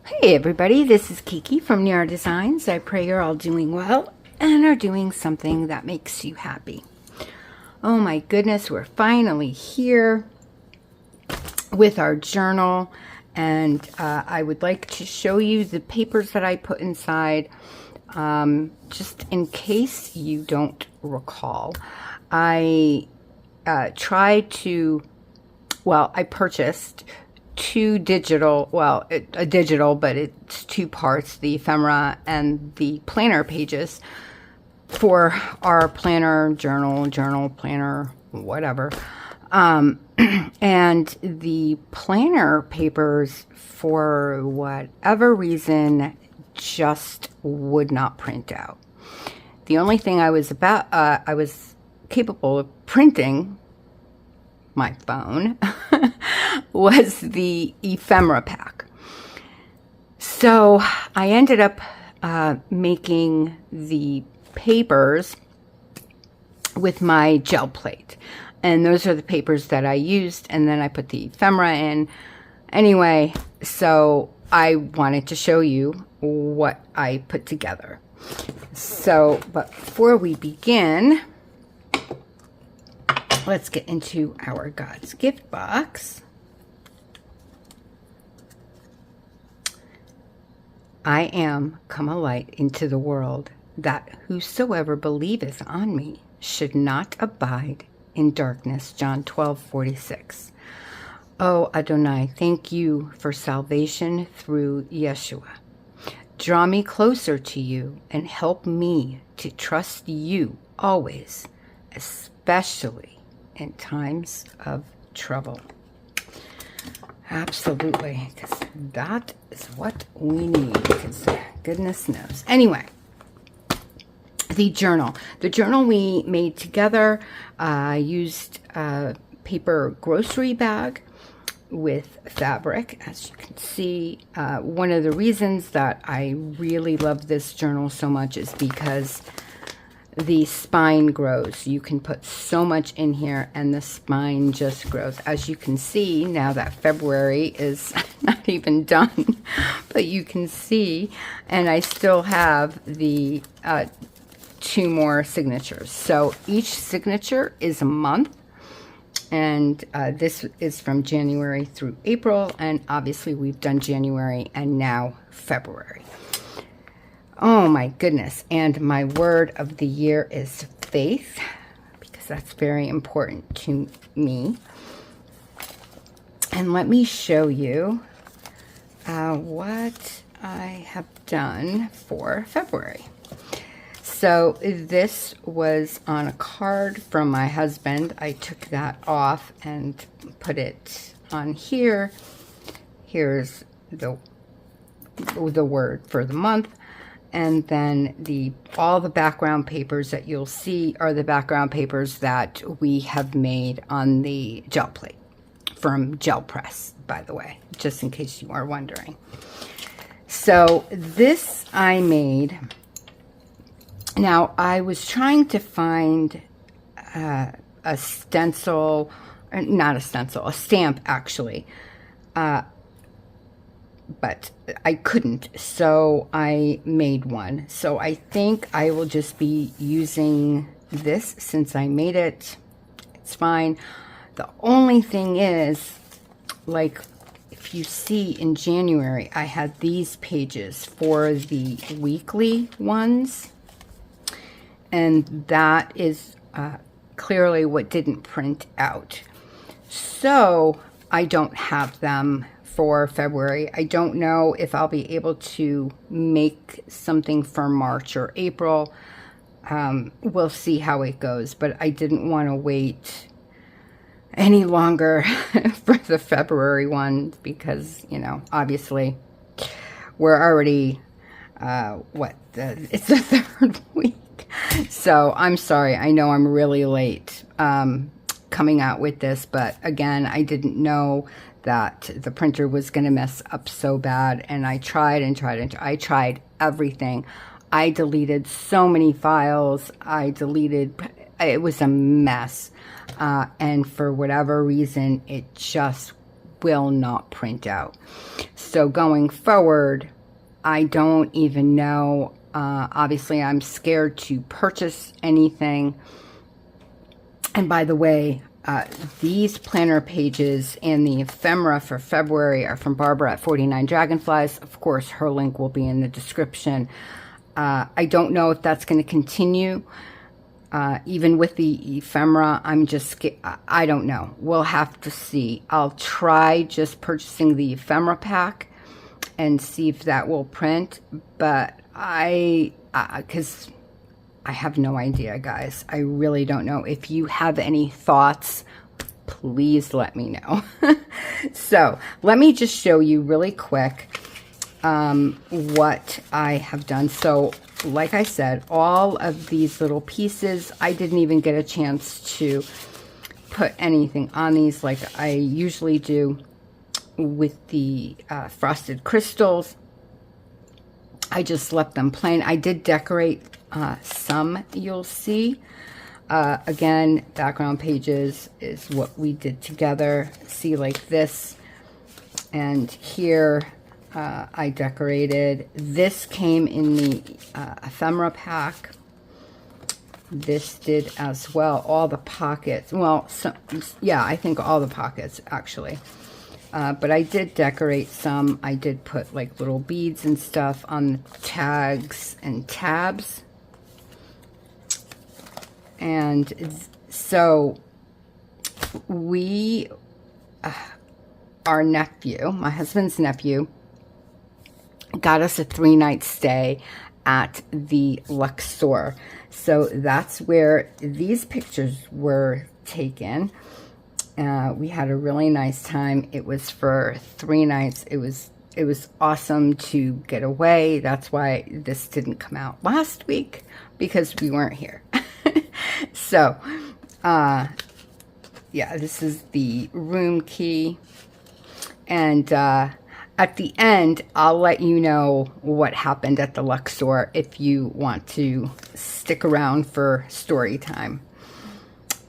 Hey everybody, this is Kiki from Niara Designs. I pray you're all doing well and are doing something that makes you happy. Oh my goodness, we're finally here with our journal, and I would like to show you the papers that I put inside, just in case you don't recall. I purchased two digital, a digital, but it's two parts, the ephemera and the planner pages for our planner, journal, planner, whatever. And the planner papers, for whatever reason, just would not print out. The only thing I was capable of printing, my phone, was the ephemera pack. So I ended up making the papers with my gel plate, and those are the papers that I used, and then I put the ephemera in. Anyway, so I wanted to show you what I put together. So, but before we begin, let's get into our God's gift box. I am come a light into the world, that whosoever believeth on me should not abide in darkness. John 12:46. Oh Adonai, thank you for salvation through Yeshua. Draw me closer to you and help me to trust you always, especially in times of trouble. Absolutely, because that is what we need, because goodness knows. Anyway, the journal we made together, I used a paper grocery bag with fabric, as you can see. One of the reasons that I really love this journal so much is because the spine grows. You can put so much in here and the spine just grows. As you can see, now that February is not even done, but you can see, and I still have the two more signatures. So each signature is a month, and this is from January through April, and obviously we've done January and now February. Oh my goodness. And my word of the year is faith, because that's very important to me. And let me show you what I have done for February. So this was on a card from my husband. I took that off and put it on here. Here's the word for the month. And then all the background papers that you'll see are the background papers that we have made on the gel plate from Gel Press, by the way, just in case you are wondering. So this I made. Now, I was trying to find a stencil, or not a stencil, a stamp actually, but I couldn't, so I made one. So I think I will just be using this since I made it. It's fine. The only thing is, like, if you see in January, I had these pages for the weekly ones, and that is clearly what didn't print out. So I don't have them for February. I don't know if I'll be able to make something for March or April. We'll see how it goes, but I didn't want to wait any longer for the February one because, you know, obviously we're already, it's the third week. So I'm sorry. I know I'm really late coming out with this, but again, I didn't know that the printer was going to mess up so bad, and I tried and tried and I tried everything. I deleted so many files. It was a mess, and for whatever reason, it just will not print out. So going forward, I don't even know. Obviously, I'm scared to purchase anything. And by the way, these planner pages and the ephemera for February are from Barbara at 49 Dragonflies. Of course, her link will be in the description. I don't know if that's going to continue. Even with the ephemera, I don't know. We'll have to see. I'll try just purchasing the ephemera pack and see if that will print. But because I have no idea, guys. I really don't know. If you have any thoughts, please let me know. So let me just show you really quick what I have done. So like I said, all of these little pieces, I didn't even get a chance to put anything on these like I usually do with the frosted crystals. I just left them plain. I did decorate some, you'll see. Again, background pages is what we did together. See, like this. And here I decorated. This came in the ephemera pack. This did as well. All the pockets. Well, yeah, I think all the pockets, actually. But I did decorate some. I did put like little beads and stuff on the tags and tabs. And so we, our nephew, my husband's nephew, got us a 3-night stay at the Luxor. So that's where these pictures were taken. We had a really nice time. It was for 3 nights. It was awesome to get away. That's why this didn't come out last week, because we weren't here. So, yeah, this is the room key. And at the end, I'll let you know what happened at the Luxor if you want to stick around for story time.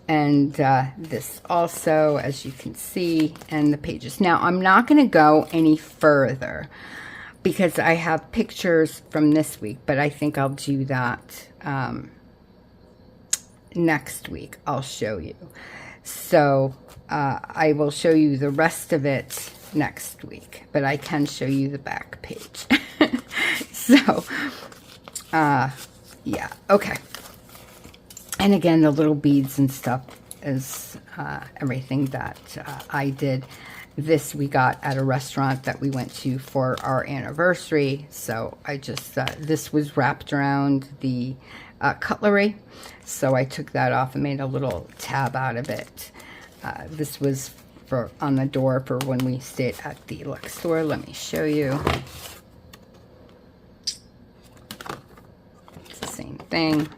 And this also, as you can see, and the pages. Now, I'm not going to go any further because I have pictures from this week, but I think I'll do that next week. I'll show you. So I will show you the rest of it next week, but I can show you the back page. So, yeah, okay. And again, the little beads and stuff is everything that I did. This we got at a restaurant that we went to for our anniversary. So I just, this was wrapped around the cutlery. So I took that off and made a little tab out of it. This was for on the door for when we stayed at the Luxor. Let me show you. It's the same thing.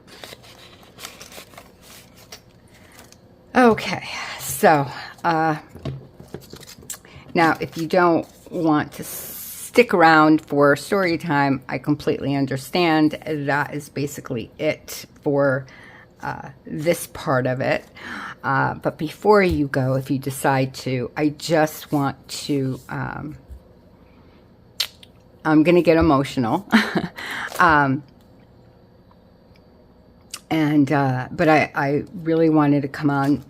Okay, so now if you don't want to stick around for story time, I completely understand. That is basically it for this part of it. But before you go, if you decide to, I just want to, I'm going to get emotional. But I really wanted to come on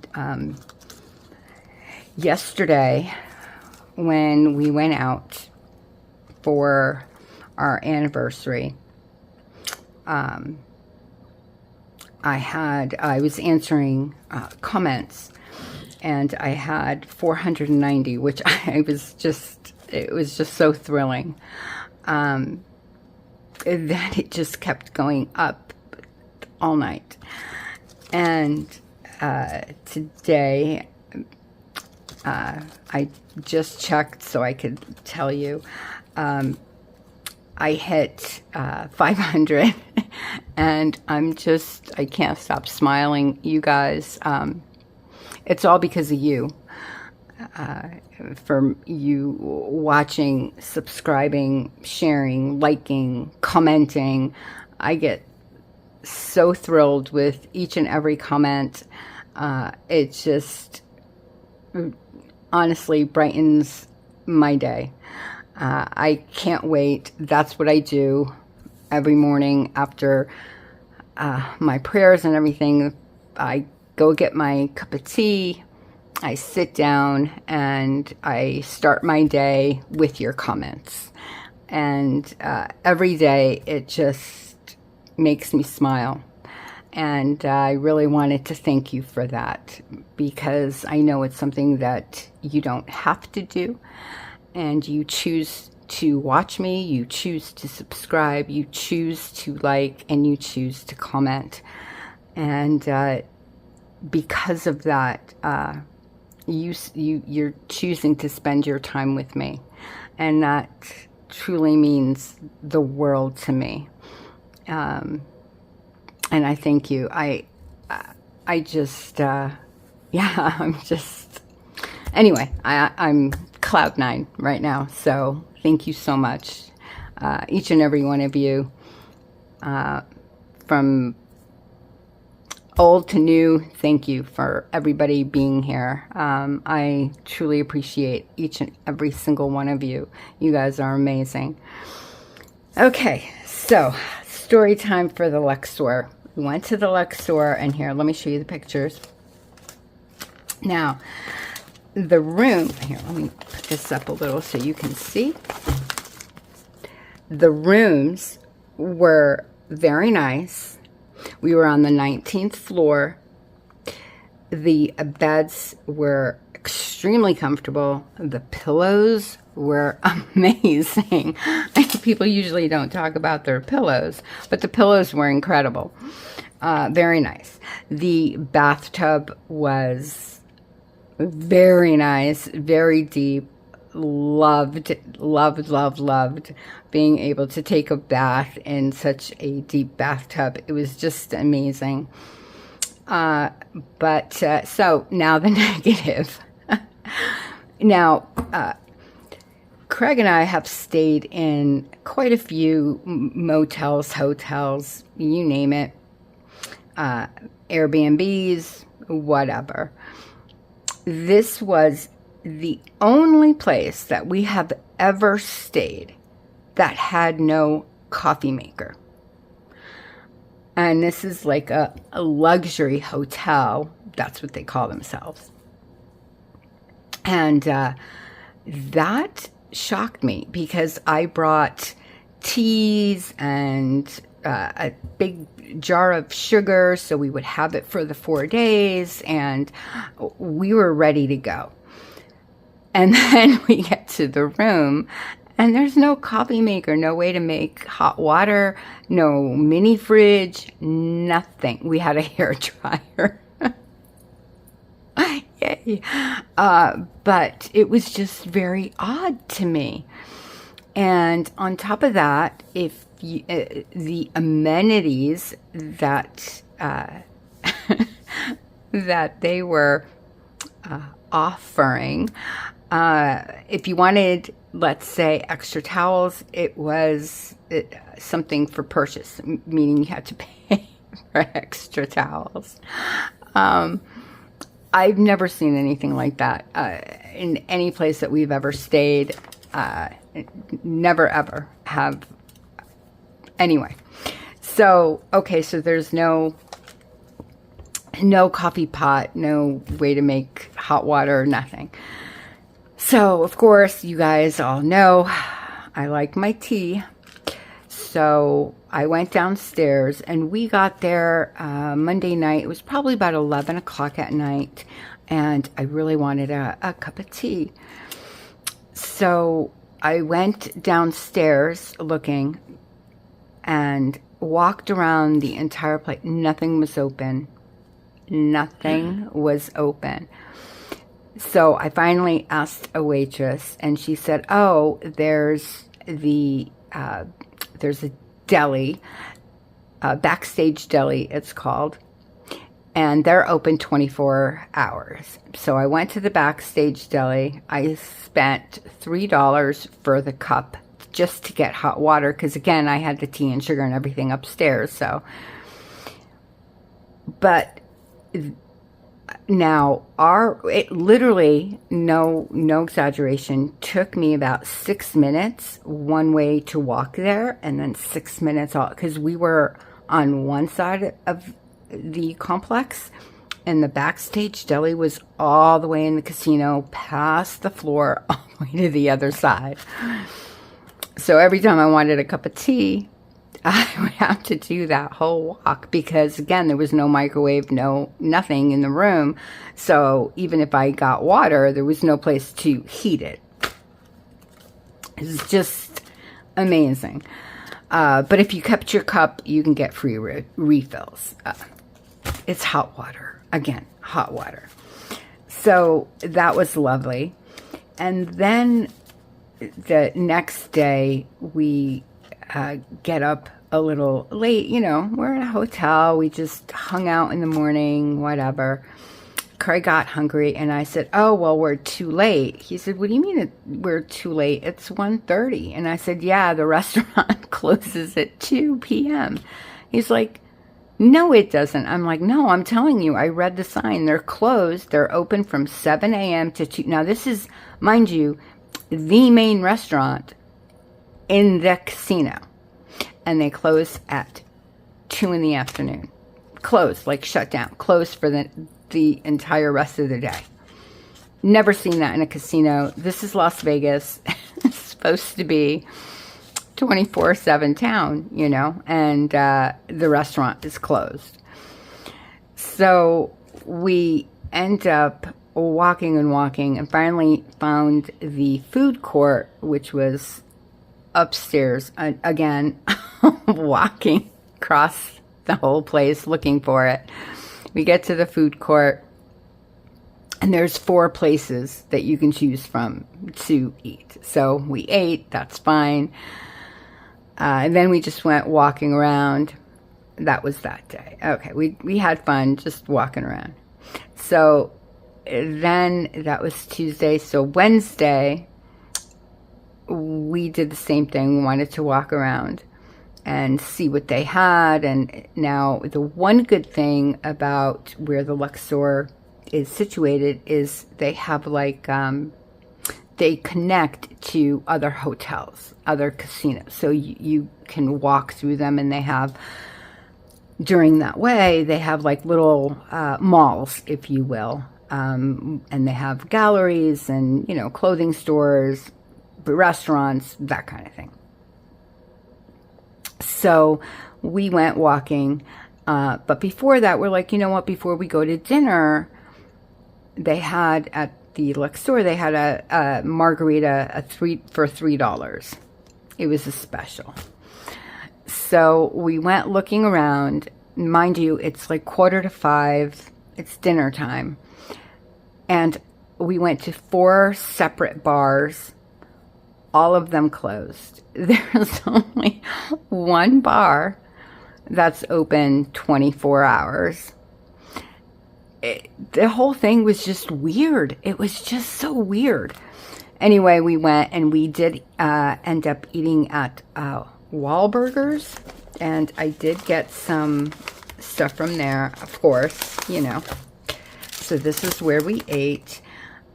yesterday when we went out for our anniversary. I was answering comments, and I had 490, which it was just so thrilling. That it just kept going up all night. And today I just checked so I could tell you I hit 500 and I can't stop smiling, you guys. It's all because of you, for you watching, subscribing, sharing, liking, commenting. I get so thrilled with each and every comment. It just honestly brightens my day. I can't wait. That's what I do every morning after my prayers and everything. I go get my cup of tea. I sit down and I start my day with your comments. And every day it just makes me smile. And I really wanted to thank you for that, because I know it's something that you don't have to do. And you choose to watch me, you choose to subscribe, you choose to like, and you choose to comment. And because of that, you're choosing to spend your time with me. And that truly means the world to me. And I thank you. I just, yeah, I'm just, anyway, I'm cloud nine right now. So thank you so much. Each and every one of you, from old to new, thank you for everybody being here. I truly appreciate each and every single one of you. You guys are amazing. Okay, so story time for the Luxor. We went to the Luxor, and here, let me show you the pictures. Now, the room, here, let me put this up a little so you can see. The rooms were very nice. We were on the 19th floor. The beds were extremely comfortable. The pillows were amazing. People usually don't talk about their pillows, but the pillows were incredible. Very nice. The bathtub was very nice, very deep. Loved being able to take a bath in such a deep bathtub. It was just amazing. So now the negative. Now, Craig and I have stayed in quite a few motels, hotels, you name it, Airbnbs, whatever. This was the only place that we have ever stayed that had no coffee maker. And this is like a luxury hotel. That's what they call themselves. And that shocked me, because I brought teas and a big jar of sugar so we would have it for the 4 days, and we were ready to go. And then we get to the room, and there's no coffee maker, no way to make hot water, no mini fridge, nothing. We had a hair dryer. Yay. But it was just very odd to me. And on top of that, if you, the amenities that that they were offering, if you wanted, let's say, extra towels, it was something for purchase, meaning you had to pay for extra towels. I've never seen anything like that in any place that we've ever stayed. Never, ever have. Anyway, so, okay, so there's no coffee pot, no way to make hot water, nothing. So, of course, you guys all know I like my tea. So I went downstairs, and we got there Monday night. It was probably about 11 o'clock at night, and I really wanted a cup of tea. So I went downstairs looking and walked around the entire place. Nothing was open. Nothing was open. So I finally asked a waitress, and she said, oh, there's a deli, Backstage Deli it's called, and they're open 24 hours. So I went to the Backstage Deli. I spent $3 for the cup just to get hot water, because again, I had the tea and sugar and everything upstairs. So, but Now, it literally, no exaggeration, took me about 6 minutes one way to walk there, and then 6 minutes all, because we were on one side of the complex, and the backstage deli was all the way in the casino, past the floor, all the way to the other side. So every time I wanted a cup of tea, I would have to do that whole walk, because again, there was no microwave, nothing in the room. So even if I got water, there was no place to heat it. It's just amazing. But if you kept your cup, you can get free refills. It's hot water. Again, hot water. So that was lovely. And then the next day, we get up a little late. You know, we're in a hotel. We just hung out in the morning, whatever. Craig got hungry, and I said, oh, well, we're too late. He said, what do you mean we're too late? It's 1:30. And I said, yeah, the restaurant closes at 2 p.m. He's like, no, it doesn't. I'm like, no, I'm telling you, I read the sign. They're closed. They're open from 7 a.m. to 2. Now, this is, mind you, the main restaurant in the casino. And they close at 2 in the afternoon. Closed, like shut down. Closed for the entire rest of the day. Never seen that in a casino. This is Las Vegas. It's supposed to be 24/7 town, you know, and the restaurant is closed. So we end up walking and finally found the food court, which was upstairs. Again, walking across the whole place looking for it. We get to the food court, and there's 4 places that you can choose from to eat. So we ate, that's fine. And then we just went walking around. That was that day. Okay, we had fun just walking around. So then that was Tuesday. So Wednesday, we did the same thing. We wanted to walk around and see what they had. And now the one good thing about where the Luxor is situated is they have like, they connect to other hotels, other casinos. So you can walk through them, and they have, during that way, they have like little malls, if you will. And they have galleries and, you know, clothing stores, restaurants, that kind of thing. So we went walking. But before that, we're like, you know what, before we go to dinner, they had at the Luxor, they had a margarita for $3. It was a special. So we went looking around. Mind you, it's like 4:45. It's dinner time. And we went to 4 separate bars. All of them closed. There's only one bar that's open 24 hours. The whole thing was just weird. It was just so weird. Anyway, we went, and we did end up eating at Wahlburgers, and I did get some stuff from there, of course, you know. So this is where we ate.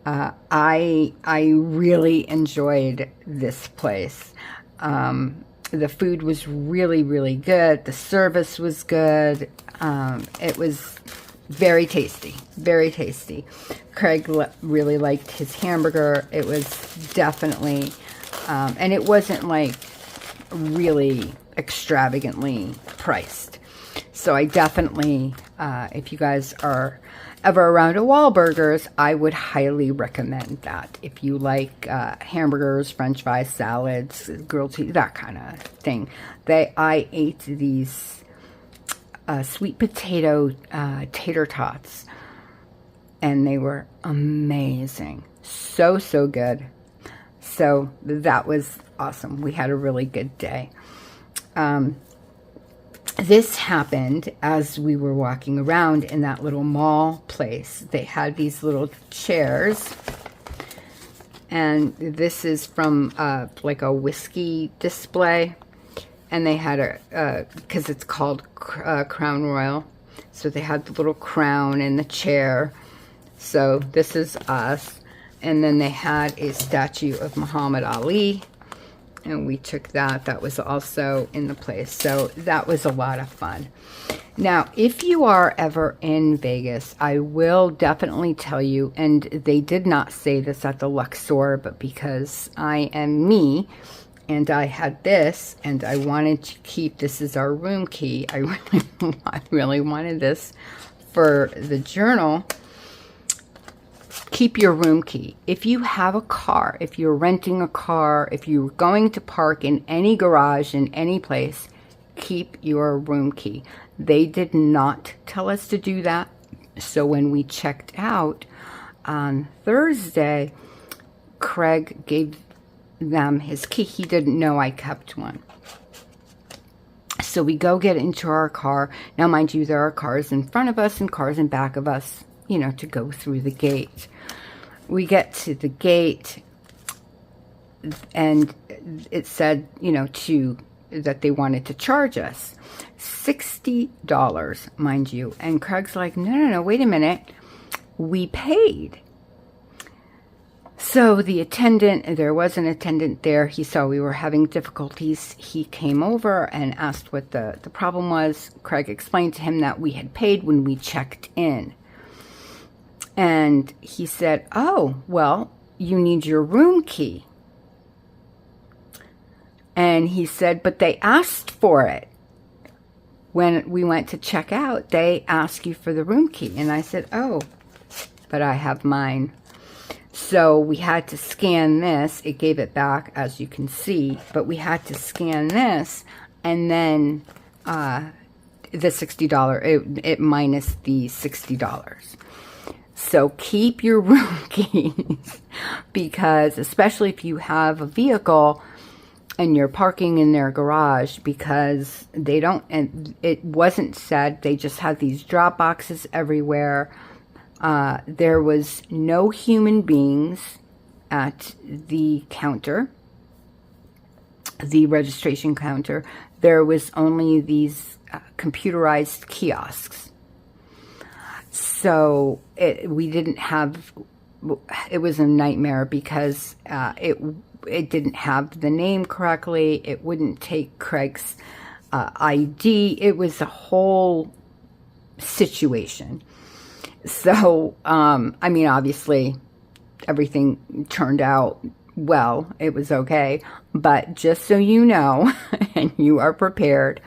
I really enjoyed this place. The food was really, really good. The service was good. It was very tasty, very tasty. Craig really liked his hamburger. It was definitely, and it wasn't like really extravagantly priced. So I definitely, if you guys are ever around a Wahlburgers, I would highly recommend that. If you like hamburgers, french fries, salads, grilled cheese, that kind of thing. I ate these sweet potato tater tots, and they were amazing. So good. So that was awesome. We had a really good day. This happened as we were walking around in that little mall place. They had these little chairs, and this is from like a whiskey display. And they had because it's called Crown Royal. So they had the little crown and the chair. So this is us. And then they had a statue of Muhammad Ali. And we took that. That was also in the place. So that was a lot of fun. Now, if you are ever in Vegas, I will definitely tell you, and they did not say this at the Luxor, but because I am me, and I had this, and I wanted to keep, this is our room key. I really wanted this for the journal. Keep your room key. If you have a car, if you're renting a car, if you're going to park in any garage, in any place, keep your room key. They did not tell us to do that. So when we checked out on Thursday, Craig gave them his key. He didn't know I kept one. So we go get into our car. Now, mind you, there are cars in front of us and cars in back of us, you know, to go through the gate. We get to the gate, and it said, you know, that they wanted to charge us $60, mind you. And Craig's like, no, wait a minute. We paid. So the attendant, there was an attendant there. He saw we were having difficulties. He came over and asked what the problem was. Craig explained to him that we had paid when we checked in. And he said, oh, well, you need your room key. And he said, but they asked for it. When we went to check out, they asked you for the room key. And I said, oh, but I have mine. So we had to scan this. It gave it back, as you can see. But we had to scan this. And then the $60, it minus the $60. So keep your room keys, because especially if you have a vehicle and you're parking in their garage, because they don't, and it wasn't said, they just had these drop boxes everywhere. There was no human beings at the counter, the registration counter. There was only these computerized kiosks. So we didn't have, it was a nightmare, because it didn't have the name correctly. It wouldn't take Craig's ID. It was a whole situation. So, I mean, obviously, everything turned out well. It was okay. But just so you know, and you are prepared,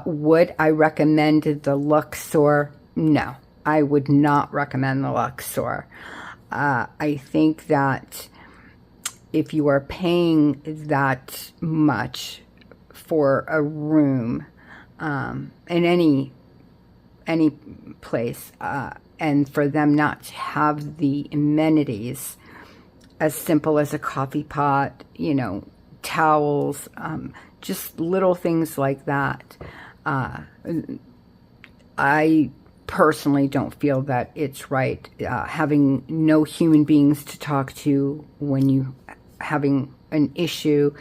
would I recommend the Luxor? No, I would not recommend the Luxor. I think that if you are paying that much for a room in any place, and for them not to have the amenities as simple as a coffee pot, you know, towels, just little things like that, I personally don't feel that it's right. Having no human beings to talk to when you having an issue,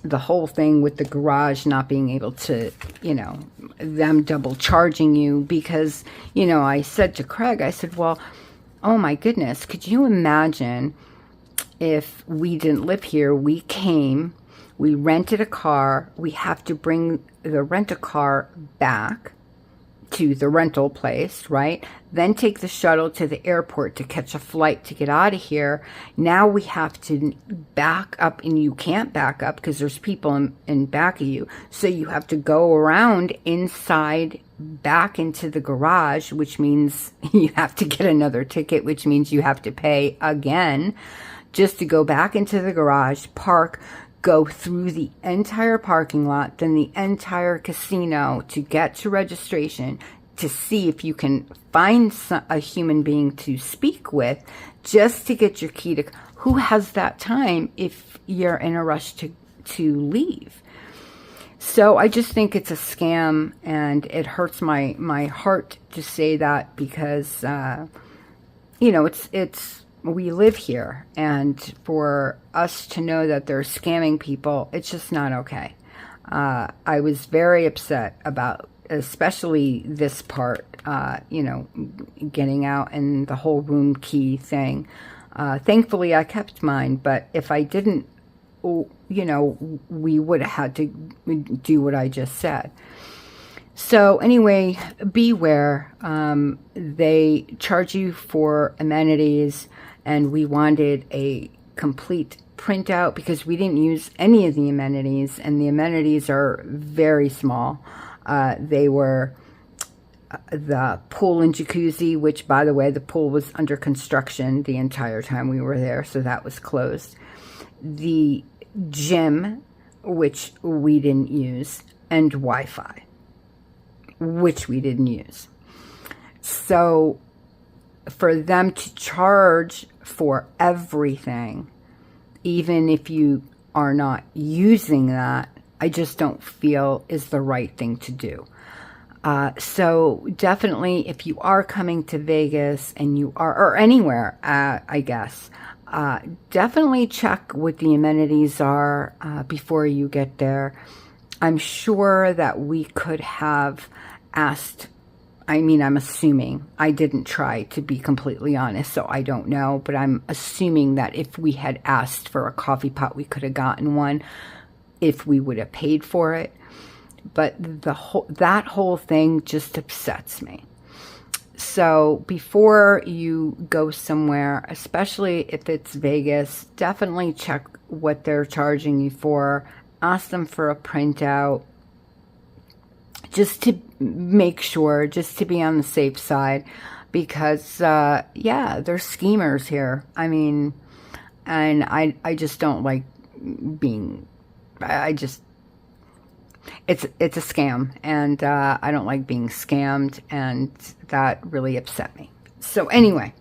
the whole thing with the garage not being able to, you know, them double charging you, because, you know, I said to Craig, I said, well, oh my goodness, could you imagine if we didn't live here, we came, we rented a car, we have to bring the rent-a-car back to the rental place, right? Then take the shuttle to the airport to catch a flight to get out of here. Now we have to back up, and you can't back up because there's people in back of you. So you have to go around inside back into the garage, which means you have to get another ticket, which means you have to pay again just to go back into the garage, park, go through the entire parking lot, then the entire casino to get to registration, to see if you can find a human being to speak with, just to get your key to. Who has that time if you're in a rush to leave? So I just think it's a scam, and it hurts my heart to say that, because you know, it's we live here, and for us to know that they're scamming people, it's just not okay. I was very upset about especially this part, you know, getting out and the whole room key thing. Thankfully, I kept mine, but if I didn't, you know, we would have had to do what I just said. So anyway, beware. They charge you for amenities, and we wanted a complete printout because we didn't use any of the amenities, and the amenities are very small. They were the pool and jacuzzi, which, by the way, the pool was under construction the entire time we were there, so that was closed. The gym, which we didn't use, and Wi-Fi, which we didn't use. So for them to charge for everything, even if you are not using that, I just don't feel is the right thing to do. So definitely, if you are coming to Vegas and you are, or anywhere, I guess, definitely check what the amenities are before you get there. I'm sure that we could have asked, I mean, I'm assuming, I didn't try to be completely honest, so I don't know, but I'm assuming that if we had asked for a coffee pot, we could have gotten one if we would have paid for it. But that whole thing just upsets me. So before you go somewhere, especially if it's Vegas, definitely check what they're charging you for. Ask them for a printout, just to make sure, just to be on the safe side, because yeah, they're schemers here. I mean, and I just don't like being, it's a scam, and I don't like being scammed, and that really upset me. So anyway,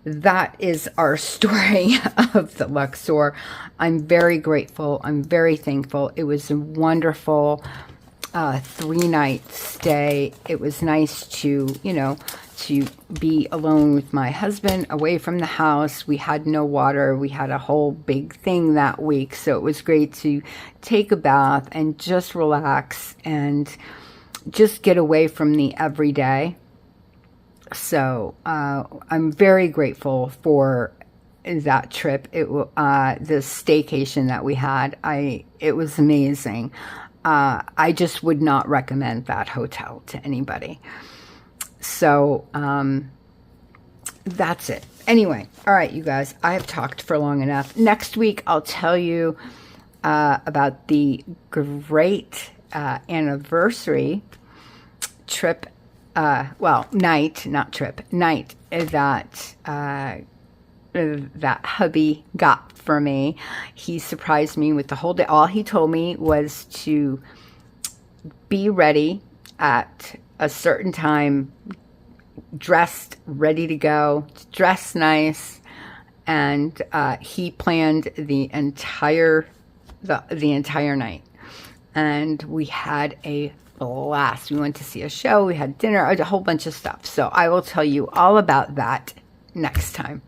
that is our story of the Luxor. I'm very grateful. I'm very thankful. It was a wonderful 3-night stay. It was nice to, you know, to be alone with my husband, away from the house. We had no water. We had a whole big thing that week. So it was great to take a bath and just relax and just get away from the everyday. So I'm very grateful for that trip. The staycation that we had, it was amazing. I just would not recommend that hotel to anybody. So that's it. Anyway, all right, you guys, I have talked for long enough. Next week, I'll tell you about the great anniversary trip, night, not trip, night that hubby got for me. He surprised me with the whole day. All he told me was to be ready at a certain time, dressed, ready to go, dress nice, and he planned the entire night, and we had a blast. We went to see a show, we had dinner, a whole bunch of stuff. So I will tell you all about that next time.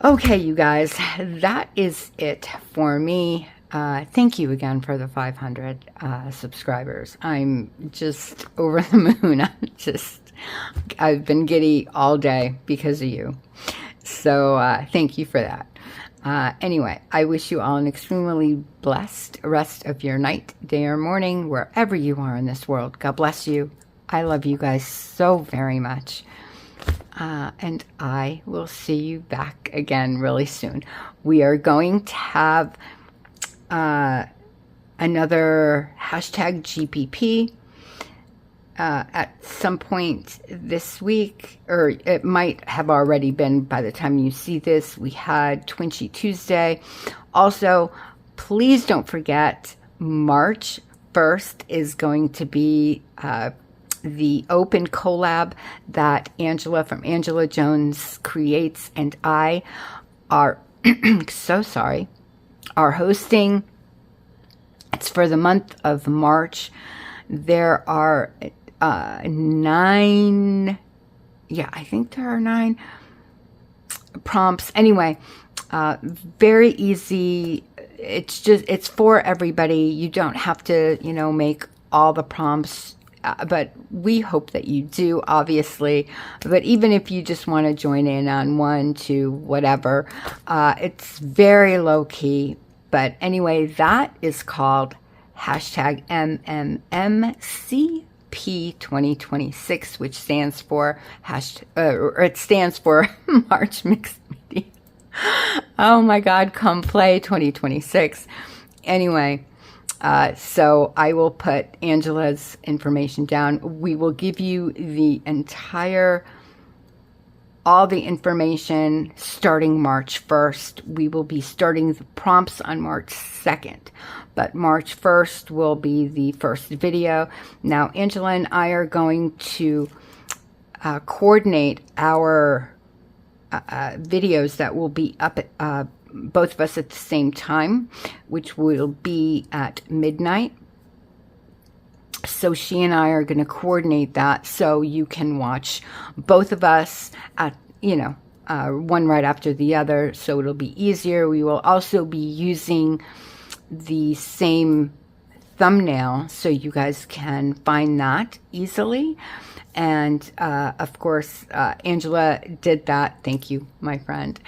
Okay, you guys, that is it for me. Thank you again for the 500 subscribers. I'm just over the moon. I've been giddy all day because of you. So thank you for that. Anyway, I wish you all an extremely blessed rest of your night, day, or morning, wherever you are in this world. God bless you. I love you guys so very much. And I will see you back again really soon. We are going to have another hashtag GPP at some point this week, or it might have already been by the time you see this. We had Twinchy Tuesday. Also, please don't forget, March 1st is going to be the open collab that Angela from Angela Jones Creates and I are are hosting. It's for the month of March. There are 9, I think there are 9 prompts. Anyway, very easy. It's for everybody. You don't have to, make all the prompts, but we hope that you do, obviously. But even if you just want to join in on 1, 2, whatever, it's very low key. But anyway, that is called hashtag MMMCP 2026, which stands for it stands for March Mixed Media. Oh my God, come play 2026. Anyway, so I will put Angela's information down. We will give you the all the information starting March 1st. We will be starting the prompts on March 2nd, but March 1st will be the first video. Now, Angela and I are going to coordinate our videos that will be up at both of us at the same time, which will be at midnight. So she and I are going to coordinate that so you can watch both of us at, one right after the other, so it'll be easier. We will also be using the same thumbnail so you guys can find that easily. And of course, Angela did that. Thank you, my friend,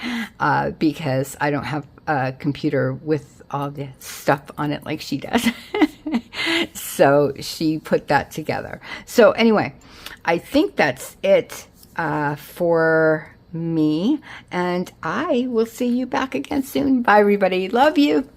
because I don't have a computer with all the stuff on it like she does. So she put that together. So anyway, I think that's it for me. And I will see you back again soon. Bye, everybody. Love you.